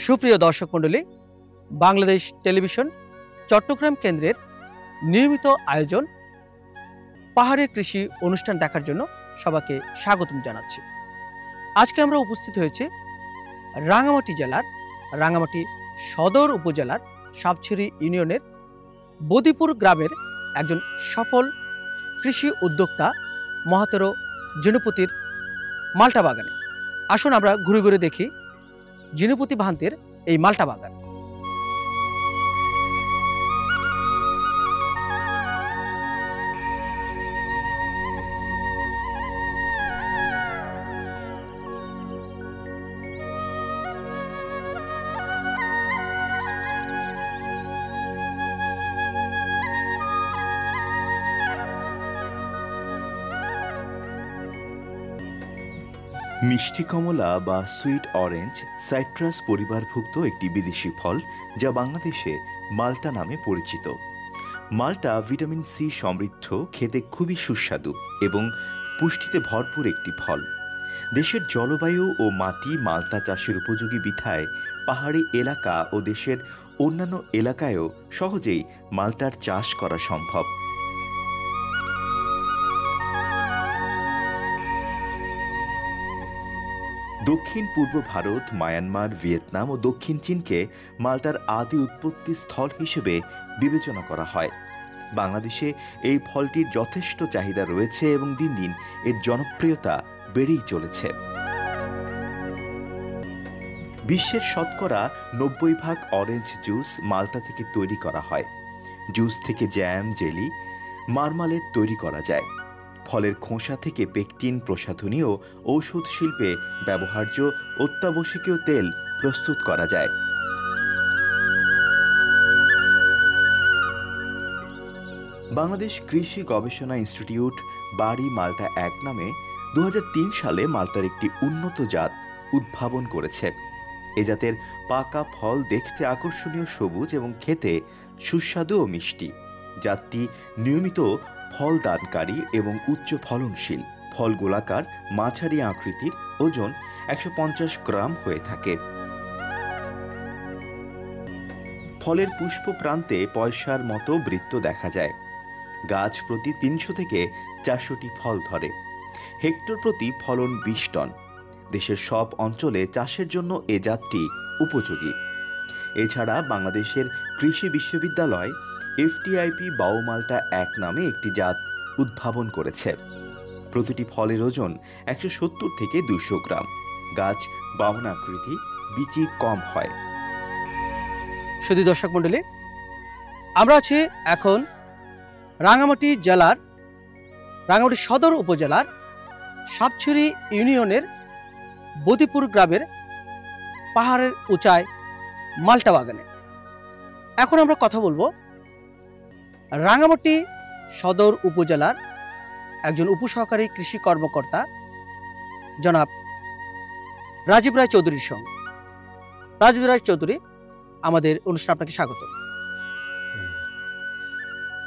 সুপ্রিয় দর্শক মণ্ডলী, বাংলাদেশ টেলিভিশন চট্টগ্রাম কেন্দ্রের নিয়মিত আয়োজন পাহাড়ের কৃষি অনুষ্ঠান দেখার জন্য সবাইকে স্বাগতম জানাচ্ছি। আজকে আমরা উপস্থিত হয়েছি রাঙ্গামাটি জেলার রাঙ্গামাটি সদর উপজেলার সাবছড়ি ইউনিয়নের বদিপুর গ্রামের একজন সফল কৃষি উদ্যোক্তা মহাতেরো জিনুপতির মাল্টা বাগানে। আসুন আমরা ঘুরে ঘুরে দেখি জিনুপতি ভান্তের এই মাল্টা বাগান। মিষ্টি কমলা বা সুইট অরেঞ্জ সাইট্রাস পরিবারভুক্ত একটি বিদেশি ফল, যা বাংলাদেশে মাল্টা নামে পরিচিত। মাল্টা ভিটামিন সি সমৃদ্ধ, খেতে খুবই সুস্বাদু এবং পুষ্টিতে ভরপুর একটি ফল। দেশের জলবায়ু ও মাটি মাল্টা চাষের উপযোগী বিধায় পাহাড়ি এলাকা ও দেশের অন্যান্য এলাকায়ও সহজেই মাল্টার চাষ করা সম্ভব। দক্ষিণ পূর্ব ভারত, মায়ানমার, ভিয়েতনাম ও দক্ষিণ চীনকে মাল্টার আদি উৎপত্তি স্থল হিসেবে বিবেচনা করা হয়। বাংলাদেশে এই ফলটির যথেষ্ট চাহিদা রয়েছে এবং দিন দিন এর জনপ্রিয়তা বেড়েই চলেছে। বিশ্বের শতকরা 90% অরেঞ্জ জুস মাল্টা থেকে তৈরি করা হয়। জুস থেকে জ্যাম, জেলি, মার্মালেড তৈরি করা যায়। ফলের খোসা থেকে পেকটিন, প্রসাধনী ও ঔষধ শিল্পে ব্যবহার্য অত্যাবশ্যকীয় তেল প্রস্তুত করা যায়। বাংলাদেশ কৃষি গবেষণা ইনস্টিটিউট বাড়ি মাল্টা 1 নামে 2003 সালে মাল্টার একটি উন্নত জাত উদ্ভাবন করেছে। এ জাতের পাকা ফল দেখতে আকর্ষণীয়, সবুজ এবং খেতে সুস্বাদু ও মিষ্টি। জাতটি নিয়মিত ফল দানকারী এবং উচ্চ ফলনশীল। ফল গোলাকার, মাঝারি আকৃতির, ওজন 150 গ্রাম হয়ে থাকে। ফলের পুষ্প প্রান্তে পয়সার মতো বৃত্ত দেখা যায়। গাছ প্রতি 300 থেকে 400টি ফল ধরে। হেক্টর প্রতি ফলন 20 টন। দেশের সব অঞ্চলে চাষের জন্য এ জাতটি উপযোগী। এছাড়া বাংলাদেশের কৃষি বিশ্ববিদ্যালয় FTIP বাও মাল্টা 1 নামে একটি জাত উদ্ভাবন করেছে। প্রতিটি ফলের ওজন 170 থেকে 200 গ্রাম। গাছ বামন আকৃতি, বিচি কম হয়। সুধী দর্শক মণ্ডলী, আমরা আছি এখন রাঙ্গামাটি জেলার রাঙ্গামাটি সদর উপজেলার সাবছড়ি ইউনিয়নের বদিপুর গ্রামের পাহাড়ের উঁচায় মাল্টা বাগানে। এখন আমরা কথা বলবো রাঙ্গামাটি সদর উপজেলার একজন উপসহকারী কৃষি কর্মকর্তা জনাব রাজীব রায় চৌধুরীর সঙ্গে। রাজীব রায় চৌধুরী, আমাদের অনুষ্ঠানে আপনাকে স্বাগত।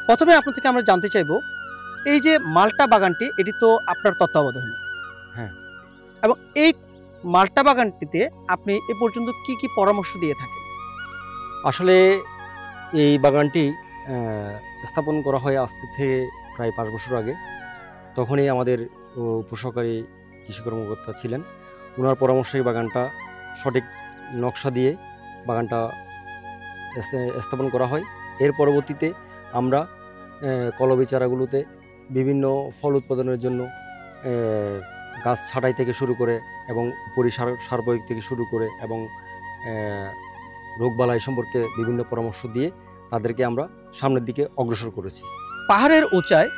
প্রথমে আপনার থেকে আমরা জানতে চাইব, এই যে মাল্টা বাগানটি, এটি তো আপনার তত্ত্বাবধানে। হ্যাঁ। এবং এই মাল্টা বাগানটিতে আপনি এ পর্যন্ত কি কি পরামর্শ দিয়ে থাকেন? আসলে এই বাগানটি স্থাপন করা হয় আজ থেকে প্রায় 5 বছর আগে। তখনই আমাদের উপসহকারী কৃষি কর্মকর্তা ছিলেন, ওনার পরামর্শে বাগানটা সঠিক নকশা দিয়ে বাগানটা স্থাপন করা হয়। এর পরবর্তীতে আমরা কলবি চারাগুলোতে বিভিন্ন ফল উৎপাদনের জন্য গাছ ছাঁটাই থেকে শুরু করে এবং সার প্রয়োগ থেকে শুরু করে এবং রোগবালাই সম্পর্কে বিভিন্ন পরামর্শ দিয়ে তাদেরকে আমরা সামনের দিকে অগ্রসর করেছি। পাহাড়ের উঁচায়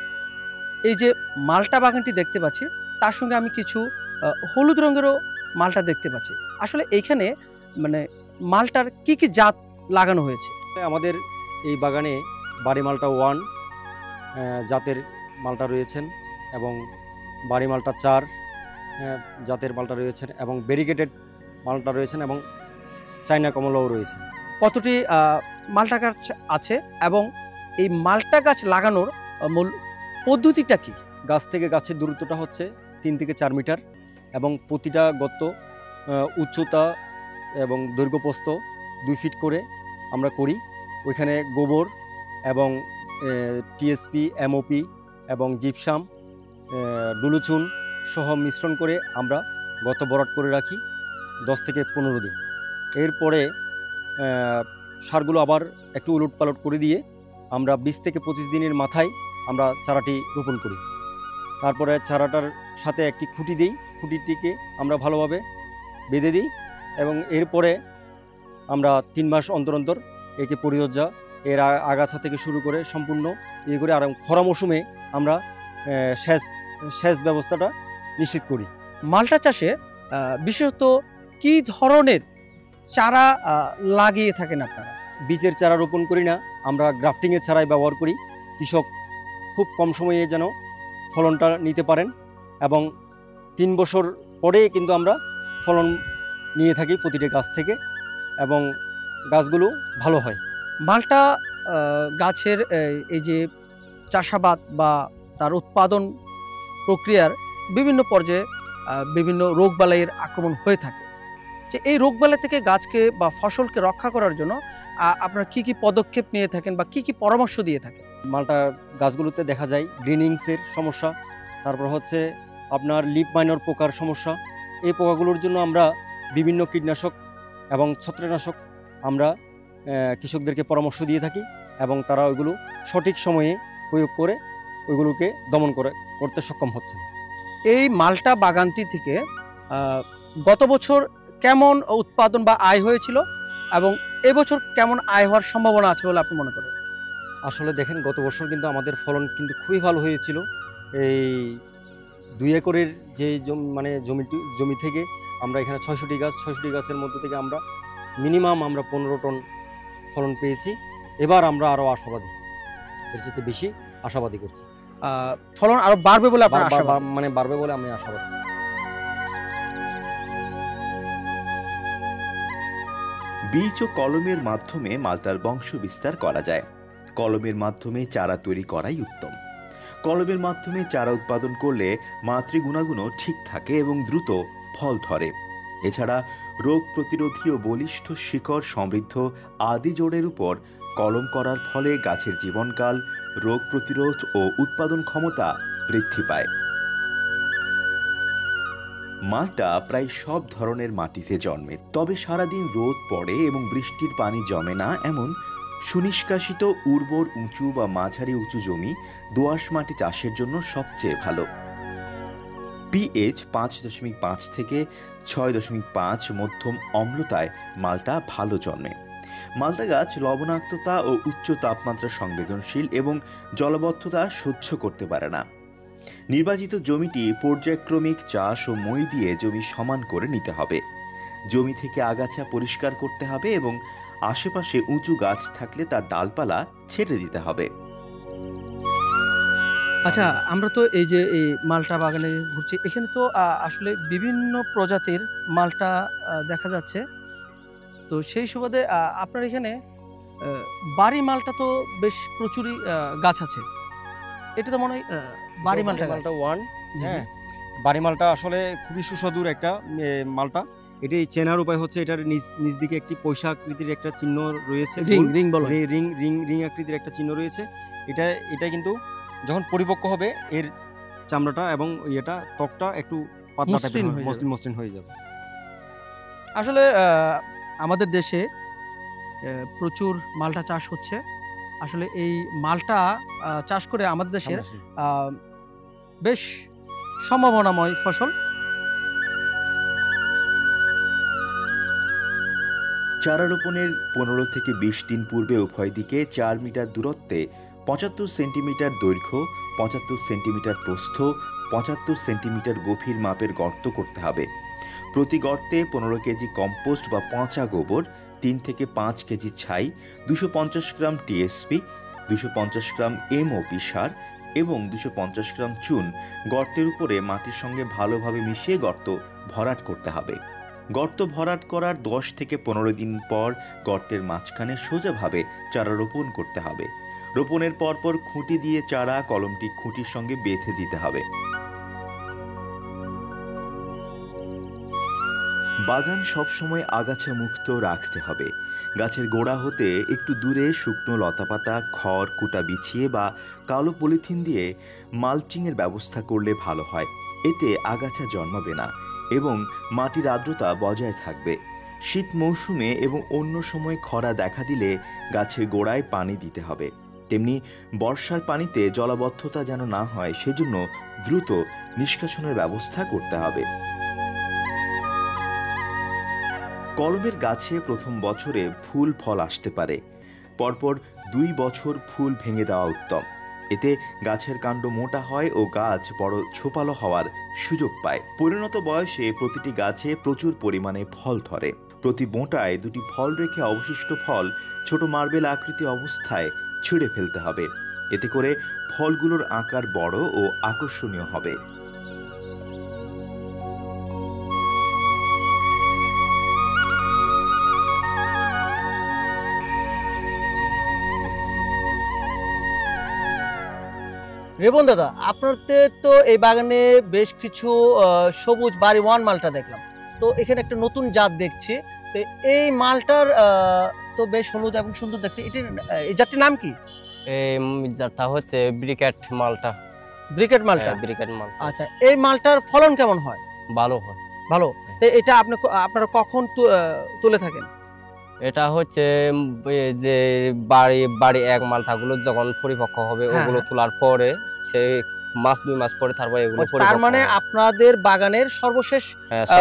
এই যে মাল্টা বাগানটি দেখতে পাচ্ছি, তার সঙ্গে আমি কিছু হলুদ রঙেরও মাল্টা দেখতে পাচ্ছি। আসলে এইখানে মানে মাল্টার কি কি জাত লাগানো হয়েছে? আমাদের এই বাগানে বাড়ি মাল্টা 1 জাতের মাল্টা রয়েছেন এবং বাড়ি মাল্টা 4 জাতের মাল্টা রয়েছেন এবং ভেরিগেটেড মাল্টা রয়েছেন এবং চায়না কমলাও রয়েছে। কতটি মাল্টা গাছ আছে এবং এই মাল্টা গাছ লাগানোর মূল পদ্ধতিটা কি? গাছ থেকে গাছের দূরত্বটা হচ্ছে 3 থেকে 4 মিটার এবং প্রতিটা গর্ত উচ্চতা এবং দৈর্ঘ্যপ্রস্থ 2 ফিট করে আমরা করি। ওইখানে গোবর এবং টিএসপি, এমওপি এবং জিপসাম, ডুলুচুন সহ মিশ্রণ করে আমরা গর্ত ভরাট করে রাখি 10 থেকে 15 দিন। এরপরে সারগুলো আবার একটু উলটপালট করে দিয়ে আমরা 20 থেকে 25 দিনের মাথায় আমরা চারাটি রোপণ করি। তারপরে চারাটার সাথে একটি খুঁটি দিই, খুঁটিটিকে আমরা ভালোভাবে বেঁধে দিই এবং এরপরে আমরা 3 মাস অন্তর অন্তর একে পরিচর্যা, এর আগাছা থেকে শুরু করে সম্পূর্ণ ইয়ে করে, আর খরা মৌসুমে আমরা সেচ ব্যবস্থাটা নিশ্চিত করি। মালটা চাষে বিশেষত কি ধরনের চারা লাগিয়ে থাকেন আপনারা? বীজের চারা রোপণ করি না, আমরা গ্রাফটিংয়ের চারাই ব্যবহার করি। কৃষক খুব কম সময়ে যেন ফলনটা নিতে পারেন এবং 3 বছর পরে কিন্তু আমরা ফলন নিয়ে থাকি প্রতিটি গাছ থেকে এবং গাছগুলো ভালো হয়। মালটা গাছের এই যে চাষাবাদ বা তার উৎপাদন প্রক্রিয়ার বিভিন্ন পর্যায়ে বিভিন্ন রোগবালাইয়ের আক্রমণ হয়ে থাকে, যে এই রোগবালাই থেকে গাছকে বা ফসলকে রক্ষা করার জন্য আপনারা কি কি পদক্ষেপ নিয়ে থাকেন বা কি কি পরামর্শ দিয়ে থাকেন? মালটা গাছগুলোতে দেখা যায় গ্রিনিংসের সমস্যা, তারপর হচ্ছে আপনার লিপ মাইনর পোকার সমস্যা। এই পোকাগুলোর জন্য আমরা বিভিন্ন কীটনাশক এবং ছত্রাকনাশক আমরা কৃষকদেরকে পরামর্শ দিয়ে থাকি এবং তারা ওইগুলো সঠিক সময়ে প্রয়োগ করে ওইগুলোকে দমন করতে সক্ষম হচ্ছে। এই মালটা বাগানটি থেকে গত বছর কেমন উৎপাদন বা আয় হয়েছিল এবং এবছর কেমন আয় হওয়ার সম্ভাবনা আছে বলে আপনি মনে করেন? আসলে দেখেন, গত বছর কিন্তু আমাদের ফলন কিন্তু খুবই ভালো হয়েছিল। এই 2 একরের যে জমি থেকে আমরা এখানে 600টি গাছের মধ্যে থেকে আমরা মিনিমাম 15 টন ফলন পেয়েছি। এবার আমরা আরও আশাবাদী, এর চেয়ে বেশি আশাবাদী করছি। ফলন আরো বাড়বে বলে আপনার আশাবাদী? বাড়বে বলে আমি আশাবাদী। বীজ ও কলমের মাধ্যমে মালটার বংশ বিস্তার করা যায়। কলমের মাধ্যমে চারা তৈরি করাই উত্তম। কলমের মাধ্যমে চারা উৎপাদন করলে মাতৃগুণাগুণও ঠিক থাকে এবং দ্রুত ফল ধরে। এছাড়া রোগ প্রতিরোধী ও বলিষ্ঠ শিকড় সমৃদ্ধ আদি জোড়ের উপর কলম করার ফলে গাছের জীবনকাল, রোগ প্রতিরোধ ও উৎপাদন ক্ষমতা বৃদ্ধি পায়। মালটা প্রায় সব ধরনের মাটিতে জন্মে, তবে সারাদিন রোদ পড়ে এবং বৃষ্টির পানি জমে না এমন সুনিষ্কাশিত উর্বর উঁচু বা মাঝারি উঁচু জমি দোআঁশ মাটি চাষের জন্য সবচেয়ে ভালো। পিএইচ 5.5 থেকে 6.5 মধ্যম অম্লতায় মালটা ভালো জন্মে। মালটা গাছ লবণাক্ততা ও উচ্চ তাপমাত্রা সংবেদনশীল এবং জলাবদ্ধতা সহ্য করতে পারে না। নির্বাচিত জমিটি পর্যায়ক্রমিক চাষ ও মই দিয়ে জমি সমান করে নিতে হবে। জমি থেকে আগাছা পরিষ্কার করতে হবে এবং আশেপাশে উঁচু গাছ থাকলে তার ডালপালা ছেটে দিতে হবে। আচ্ছা, আমরা তো এই যে এই মালটা বাগানে ঘুরছি, এখানে তো আসলে বিভিন্ন প্রজাতির মালটা দেখা যাচ্ছে। তো সেই সুবাদে আপনার এখানে বাড়ি মালটা তো বেশ প্রচুরই গাছ আছে। এটা তো মনে হয় বাড়ি মালটা 1। হ্যাঁ, বাড়ি মালটা আসলে খুবই সুস্বাদুর একটা মালটা। এটি চেনার উপায় হচ্ছে এটার নিচ দিকে একটি পয়সা আকৃতির একটা চিহ্ন রয়েছে, রিং আকৃতির একটা চিহ্ন রয়েছে। এটা কিন্তু যখন পরিপক্ক হবে এর চামড়াটা এবং ত্বকটা একটু পাতলা টাইপের মসৃণ হয়ে যাবে। আসলে আমাদের দেশে প্রচুর মালটা চাষ হচ্ছে। আসলে এই মালটা চাষ করে আমাদের দেশের বেশ সম্ভাবনাময় ফসল। চারা রোপণের 15 থেকে 20 দিন পূর্বে উভয় দিকে 4 মিটার দূরত্বে 75 সেন্টিমিটার দৈর্ঘ্য, 75 সেন্টিমিটার প্রস্থ, 75 সেন্টিমিটার গভীর মাপের গর্ত করতে হবে। প্রতি গর্তে 15 কেজি কম্পোস্ট বা পচা গোবর, 3 থেকে 5 কেজি ছাই, 250 গ্রাম টিএসপি, 250 গ্রাম এমওপি সার এবং 250 গ্রাম চুন গর্তের উপরে মাটির সঙ্গে ভালোভাবে মিশিয়ে গর্ত ভরাট করতে হবে। গর্ত ভরাট করার 10 থেকে 15 দিন পর গর্তের মাঝখানে সোজাভাবে চারা রোপণ করতে হবে। রোপণের পরপর খুঁটি দিয়ে চারা কলমটি খুঁটির সঙ্গে বেঁধে দিতে হবে। বাগান সবসময় আগাছা মুক্ত রাখতে হবে। গাছের গোড়া হতে একটু দূরে শুকনো লতাপাতা, খড় কুটা বিছিয়ে বা কালো পলিথিন দিয়ে মালচিংয়ের ব্যবস্থা করলে ভালো হয়। এতে আগাছা জন্মাবে না এবং মাটির আর্দ্রতা বজায় থাকবে। শীত মৌসুমে এবং অন্য সময় খরা দেখা দিলে গাছের গোড়ায় পানি দিতে হবে। তেমনি বর্ষার পানিতে জলাবদ্ধতা যেন না হয় সেজন্য দ্রুত নিষ্কাশনের ব্যবস্থা করতে হবে। কলমের গাছে প্রথম বছরে ফুল ফল আসতে পারে, পরপর 2 বছর ফুল ভেঙে দেওয়া উত্তম। এতে গাছের কাণ্ড মোটা হয় ও গাছ বড় ছোপালো হওয়ার সুযোগ পায়। পরিণত বয়সে প্রতিটি গাছে প্রচুর পরিমাণে ফল ধরে। প্রতি বোঁটায় 2টি ফল রেখে অবশিষ্ট ফল ছোট মার্বেল আকৃতি অবস্থায় ছিঁড়ে ফেলতে হবে। এতে করে ফলগুলোর আকার বড় ও আকর্ষণীয় হবে। রেবন দাদা, আপনাদের তো এই বাগানে বেশ কিছু সবুজ বাড়ি ওয়ান মালটা দেখলাম, তো এখানে একটা নতুন জাত দেখছি। তো এই মালটার তো বেশ হলুদ এবং সুন্দর দেখতে, এই জাতটির নাম কি? এই জাতটা হচ্ছে ব্রিকেট মালটা। ব্রিকেট মালটা? ব্রিকেট মালটা। আচ্ছা, এই মালটার ফলন কেমন হয়? ভালো হয়। ভালো। তো এটা আপনারা কখন তুলে থাকেন? এটা হচ্ছে যে বাড়ি এক মালটাগুলো যখন পরিপক্ক হবে ওগুলো তোলার পরে সে মাস 2 মাস পরে তারপরে এগুলো পরিপক্ক। তার মানে আপনাদের বাগানের সর্বশেষ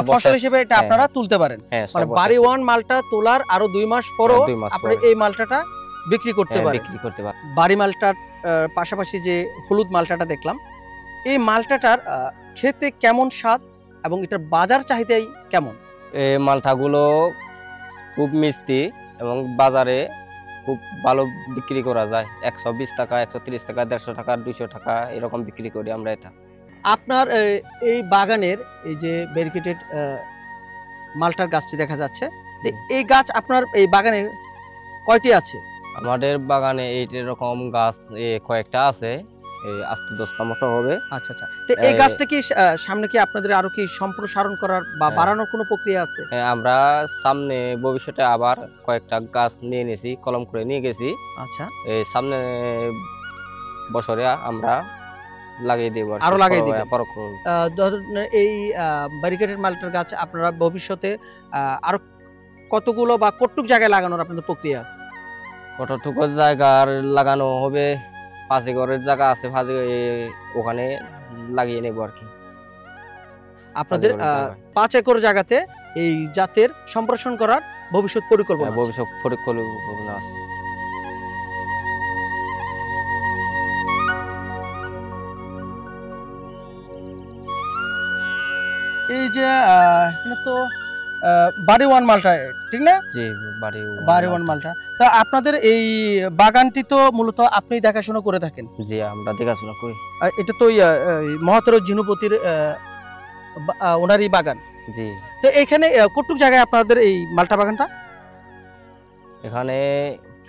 ফসল হিসেবে এটা আপনারা তুলতে পারেন। মানে বাড়ি ওয়ান মালটা তোলার আরো 2 মাস পরও আপনি এই মালটাটা বিক্রি করতে পারেন। বাড়ি মালটার পাশাপাশি যে হলুদ মালটাটা দেখলাম, এই মালটাটার খেতে কেমন স্বাদ এবং এটার বাজার চাহিদাই কেমন? এই মালটাগুলো খুব মিষ্টি এবং বাজারে খুব ভালো বিক্রি করা যায়। 120 টাকা, 130 টাকা, 150 টাকা, 200 টাকা এরকম বিক্রি করি আমরা এটা। আপনার এই বাগানের এই যে ব্যারিকেটেড মালটার গাছটি দেখা যাচ্ছে, এই গাছ আপনার এই বাগানে কয়টি আছে? আমাদের বাগানে এইরকম গাছ কয়েকটা আছে, এই 8-10টা মতো হবে। আচ্ছা আচ্ছা। তো এই গাছটা কি সামনে কি আপনাদের আরো কি সম্প্রসারণ করার বা বাড়ানোর কোনো প্রক্রিয়া আছে? আমরা সামনে ভবিষ্যতে আবার কয়েকটা গাছ নিয়ে নিয়েছি, কলম করে নিয়ে গেছি। আচ্ছা, এই সামনে বছরে আমরা লাগিয়ে দেব, আরো লাগিয়ে দেব। এই ব্যারিকেটেড মালটার গাছ আপনারা ভবিষ্যতে আরো কতগুলো বা কতটুকু জায়গায় লাগানোর আপনাদের প্রক্রিয়া আছে? কতটুকু জায়গার লাগানো হবে, 5 একরের জায়গা আছে, ওখানে লাগিয়ে নেব আর কি। আপনাদের 5 একর জায়গাতে এই জাতের সম্প্রসারণ করার ভবিষ্যৎ পরিকল্পনা আছে। এই যে এখানে তো বাড়ি ওয়ান মালটা, ঠিক না? জি, বাড়ি ওয়ান মালটা। তা আপনাদের এই বাগানটি তো মূলত আপনি দেখাশোনা করে থাকেন? জি, আমরা দেখাশোনা করি। এটা তো মহাতর জিনুপতির ওনারই বাগান। জি। তো এখানে কতটুকু জায়গায় আপনাদের এই মালটা বাগানটা? এখানে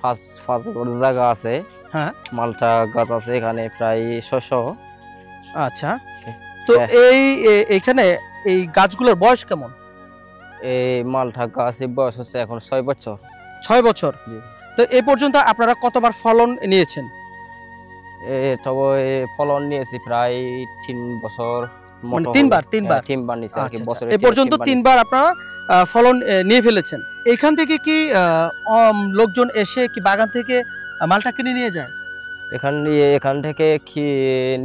5 একর জায়গা আছে। হ্যাঁ, মালটা গাছ আছে এখানে প্রায় 600। আচ্ছা, তো এইখানে এই গাছগুলোর বয়স কেমন? এই মালটা গাছের বয়স হচ্ছে এখন 6 বছর। 6 বছর? জি। তো এই পর্যন্ত আপনারা কতবার ফলন নিয়েছেন? তবে ফলন নিয়েছি প্রায় 3 বছর, মানে তিনবার নিয়েছি আর কি বছরে। এই পর্যন্ত 3 বার আপনারা ফলন নিয়ে ফেলেছেন। এইখান থেকে কি লোকজন এসে কি বাগান থেকে মালটা কিনে নিয়ে যায়? এখান থেকে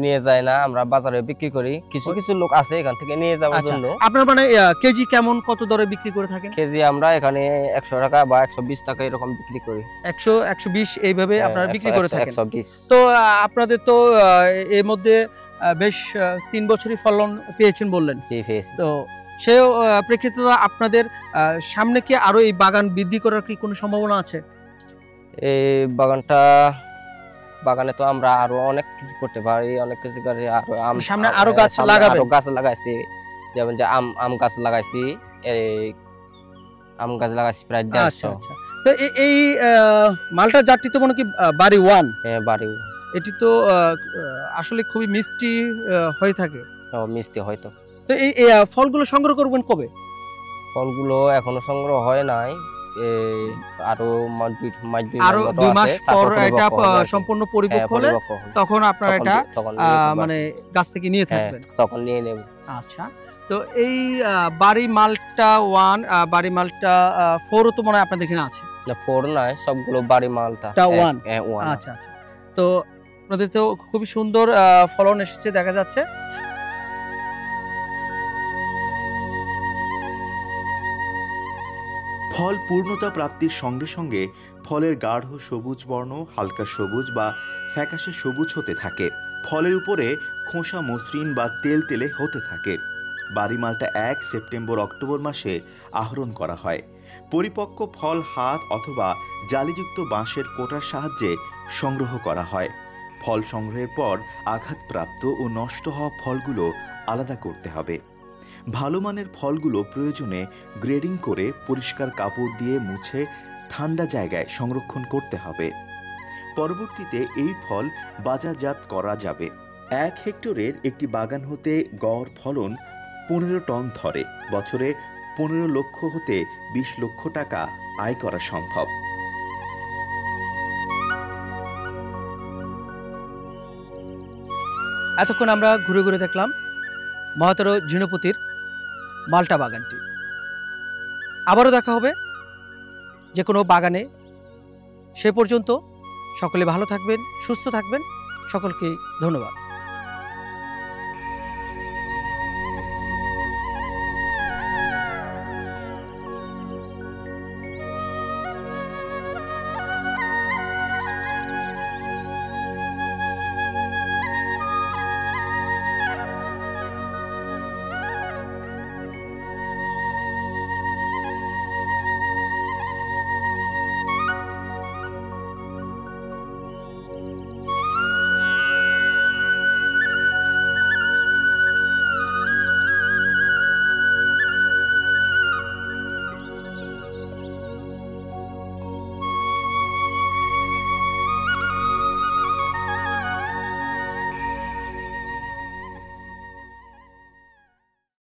নিয়ে যায় না, আমরা বাজারে বিক্রি করি। কিছু লোক আছে এখান থেকে নিয়ে যাওয়ার জন্য। আপনার মানে কেজি কেমন কত দরে বিক্রি করে থাকেন? কেজি আমরা এখানে 100 টাকা বা 120 টাকা এরকম বিক্রি করি। 100, 120 এইভাবে আপনারা বিক্রি করে থাকেন। 120। তো আপনাদের তো এর মধ্যে বেশ 3 বছরই ফলন পেয়েছেন বললেন। জি, পেয়েছি। তো সেই প্রেক্ষিতে আপনাদের সামনে কি আরো এই বাগান বৃদ্ধি করার কি কোনো সম্ভাবনা আছে? এই বাগানে তো আমরা আরো অনেক কিছু করতে পারি, অনেক কিছু করি। সামনে আরো গাছ লাগাইছি, যেমন যে আম গাছ লাগাইছি, আম গাছ লাগাইছি প্রায় 150। আচ্ছা আচ্ছা। তো এই মালটা জাতটি তো মনে কি বাড়ি ওয়ান? হ্যাঁ, বাড়ি। এটি তো আসলে খুবই মিষ্টি হয়ে থাকে। মিষ্টি হয়তো। তো এই ফলগুলো সংগ্রহ করবেন কবে? ফলগুলো এখনো সংগ্রহ হয় নাই, আরো আরো 2 মাস পর এটা সম্পূর্ণ পরিপক্ক হলে তখন আপনারা এটা মানে গাছ থেকে নিয়ে থাকবেন, তখন নিয়ে নেব। আচ্ছা, তো এই বাড়ি মালটা 1 বাড়ি মালটা 4 তো মনে হয় আপনাদের এখানে আছে? না 4 নয়, সবগুলো বাড়ি মালটা 1। আচ্ছা আচ্ছা, তো আপনাদের তো খুবই সুন্দর ফলন এসেছে দেখা যাচ্ছে। ফল পূর্ণতা প্রাপ্তির সঙ্গে সঙ্গে ফলের গাঢ় সবুজ বর্ণ হালকা সবুজ বা ফ্যাকাশে সবুজ হতে থাকে। ফলের উপরে খোসা মসৃণ বা তেল তেলে হতে থাকে। বাড়ি মালটা 1 সেপ্টেম্বর অক্টোবর মাসে আহরণ করা হয়। পরিপক্ক ফল হাত অথবা জালিযুক্ত বাঁশের কোটার সাহায্যে সংগ্রহ করা হয়। ফল সংগ্রহের পর আঘাতপ্রাপ্ত ও নষ্ট হওয়া ফলগুলো আলাদা করতে হবে। ভালো মানের ফলগুলো প্রয়োজনে গ্রেডিং করে পরিষ্কার কাপড় দিয়ে মুছে ঠান্ডা জায়গায় সংরক্ষণ করতে হবে। পরবর্তীতে এই ফল বাজারজাত করা যাবে। 1 হেক্টরের একটি বাগান হতে গড় ফলন 15 টন ধরে। বছরে 15 লক্ষ হতে 20 লক্ষ টাকা আয় করা সম্ভব। এতক্ষণ আমরা ঘুরে ঘুরে দেখলাম মহাতারা ঝিনুপতির মালটা বাগানটি। আবারও দেখা হবে যে কোনো বাগানে। সে পর্যন্ত সকলে ভালো থাকবেন, সুস্থ থাকবেন। সকলকে ধন্যবাদ।